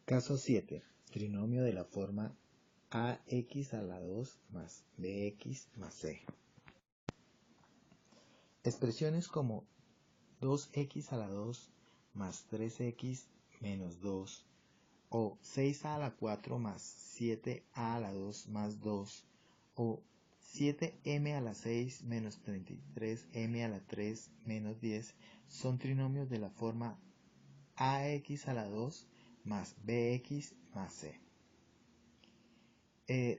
Caso 7. Trinomio de la forma ax a la 2 más bx más c. Expresiones como 2x a la 2 más 3x menos 2 o 6a a la 4 más 7a a la 2 más 2 o 7m a la 6 menos 33m a la 3 menos 10 son trinomios de la forma ax a la 2 más bx más c.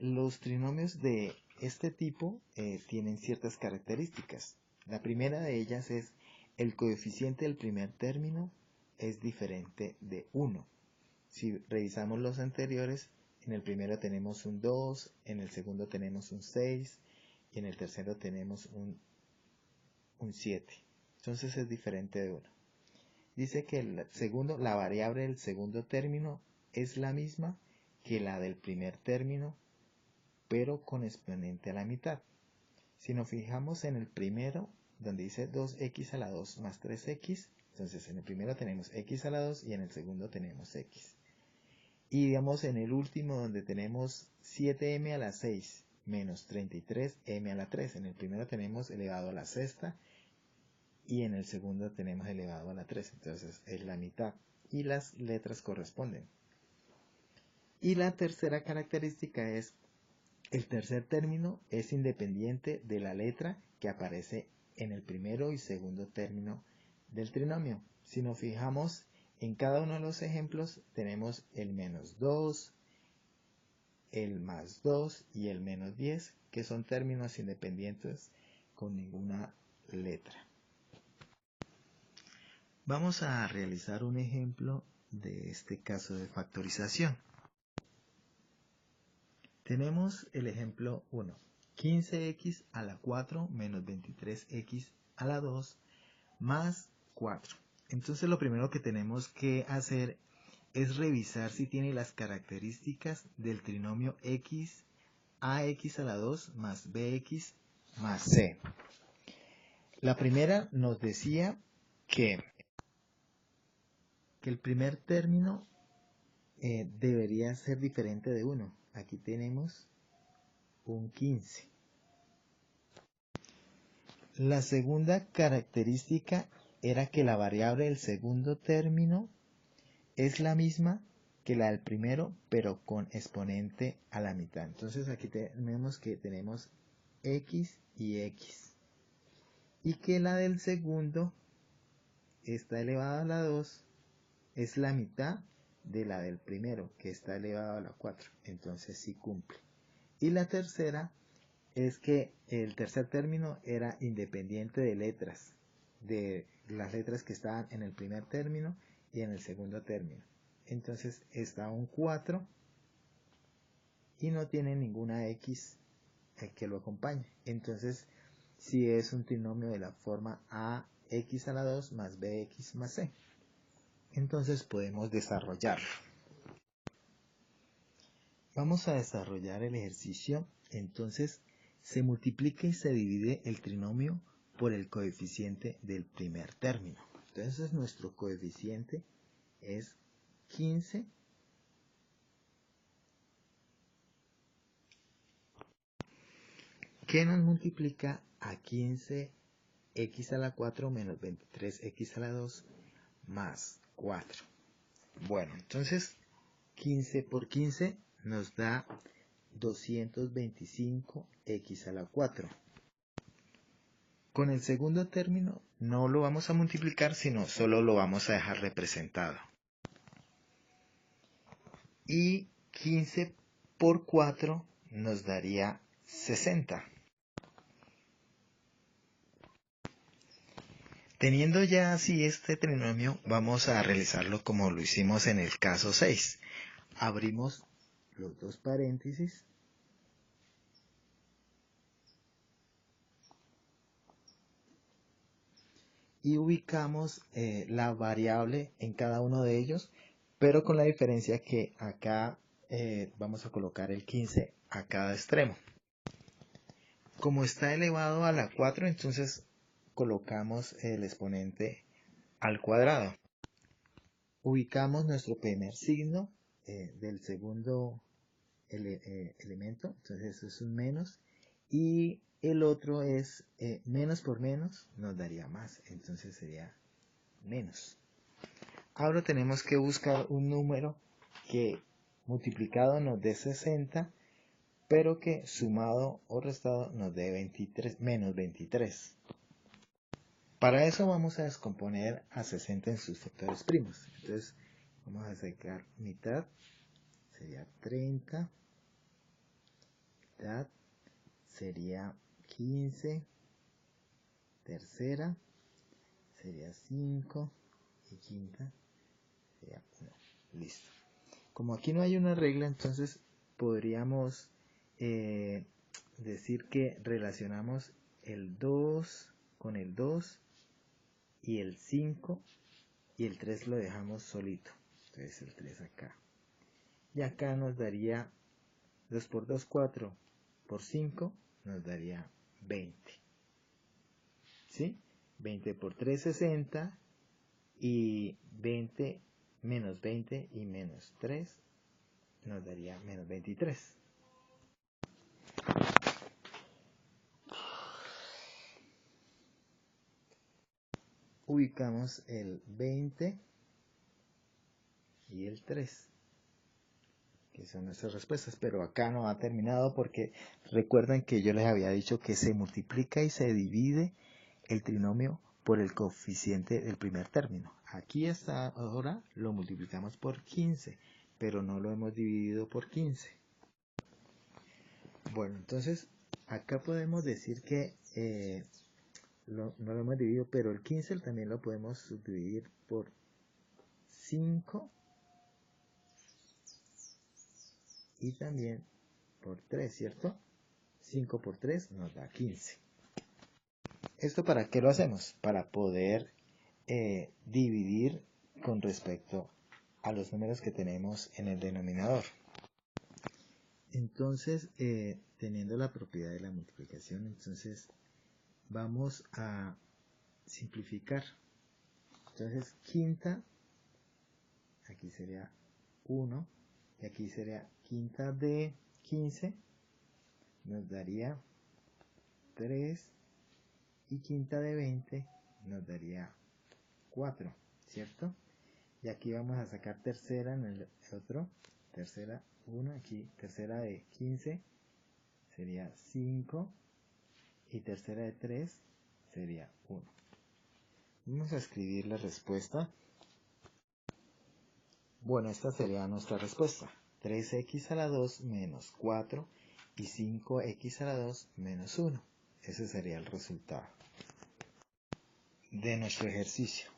Los trinomios de este tipo tienen ciertas características. La primera de ellas es el coeficiente del primer término es diferente de 1. Si revisamos los anteriores, en el primero tenemos un 2, en el segundo tenemos un 6 y en el tercero tenemos un 7. Entonces es diferente de 1. Dice que la variable del segundo término es la misma que la del primer término, pero con exponente a la mitad. Si nos fijamos en el primero, donde dice 2x a la 2 más 3x, entonces en el primero tenemos x a la 2 y en el segundo tenemos x. Y digamos en el último, donde tenemos 7m a la 6 menos 33m a la 3, en el primero tenemos elevado a la sexta y en el segundo tenemos elevado a la 3, entonces es la mitad y las letras corresponden. Y la tercera característica es el tercer término es independiente de la letra que aparece en el primero y segundo término del trinomio. Si nos fijamos en cada uno de los ejemplos, tenemos el menos 2, el más 2 y el menos 10, que son términos independientes con ninguna letra. Vamos a realizar un ejemplo de este caso de factorización. Tenemos el ejemplo 1. 15x a la 4 menos 23x a la 2 más 4. Entonces lo primero que tenemos que hacer es revisar si tiene las características del trinomio x, ax a la 2 más bx más c. La primera nos decía que el primer término debería ser diferente de 1. Aquí tenemos un 15. La segunda característica era que la variable del segundo término es la misma que la del primero, pero con exponente a la mitad. Entonces aquí tenemos que tenemos x y x. Y que la del segundo está elevada a la 2 es la mitad de la del primero, que está elevado a la 4. Entonces sí cumple. Y la tercera es que el tercer término era independiente de letras, de las letras que estaban en el primer término y en el segundo término. Entonces está un 4 y no tiene ninguna x que lo acompañe. Entonces sí es un trinomio de la forma ax a la 2 más bx más c. Entonces podemos desarrollarlo. Vamos a desarrollar el ejercicio. Entonces se multiplica y se divide el trinomio por el coeficiente del primer término. Entonces nuestro coeficiente es 15 que nos multiplica a 15x a la 4 menos 23x a la 2 más 4. Bueno, entonces 15 por 15 nos da 225x a la 4. Con el segundo término no lo vamos a multiplicar, sino solo lo vamos a dejar representado. Y 15 por 4 nos daría 60. Teniendo ya así este trinomio, vamos a realizarlo como lo hicimos en el caso 6. Abrimos los dos paréntesis y ubicamos la variable en cada uno de ellos, pero con la diferencia que acá vamos a colocar el 15 a cada extremo. Como está elevado a la 4, entonces colocamos el exponente al cuadrado. Ubicamos nuestro primer signo del segundo elemento, entonces eso es un menos, y el otro es menos por menos nos daría más, entonces sería menos. Ahora tenemos que buscar un número que multiplicado nos dé 60, pero que sumado o restado nos dé 23, menos 23. Para eso vamos a descomponer a 60 en sus factores primos. Entonces vamos a sacar mitad, sería 30, mitad sería 15, tercera sería 5 y quinta sería 1. Listo. Como aquí no hay una regla, entonces podríamos decir que relacionamos el 2 con el 2 y el 5 y el 3 lo dejamos solito. Entonces el 3 acá. Y acá nos daría 2 por 2, 4 por 5 nos daría 20. ¿Sí? 20 por 3, 60 y 20 menos 20 y menos 3 nos daría menos 23. Ubicamos el 20 y el 3, que son nuestras respuestas, pero acá no ha terminado porque recuerden que yo les había dicho que se multiplica y se divide el trinomio por el coeficiente del primer término. Aquí hasta ahora lo multiplicamos por 15, pero no lo hemos dividido por 15. Bueno, entonces acá podemos decir que no lo hemos dividido, pero el 15 también lo podemos subdividir por 5 y también por 3, ¿cierto? 5 por 3 nos da 15. ¿Esto para qué lo hacemos? Para poder dividir con respecto a los números que tenemos en el denominador. Entonces, teniendo la propiedad de la multiplicación, entonces vamos a simplificar. Entonces, quinta, aquí sería 1, y aquí sería quinta de 15, nos daría 3, y quinta de 20 nos daría 4, ¿cierto? Y aquí vamos a sacar tercera en el otro, tercera 1, aquí tercera de 15 sería 5, y tercera de 3 sería 1. Vamos a escribir la respuesta. Bueno, esta sería nuestra respuesta. 3x a la 2 menos 4 y 5x a la 2 menos 1. Ese sería el resultado de nuestro ejercicio.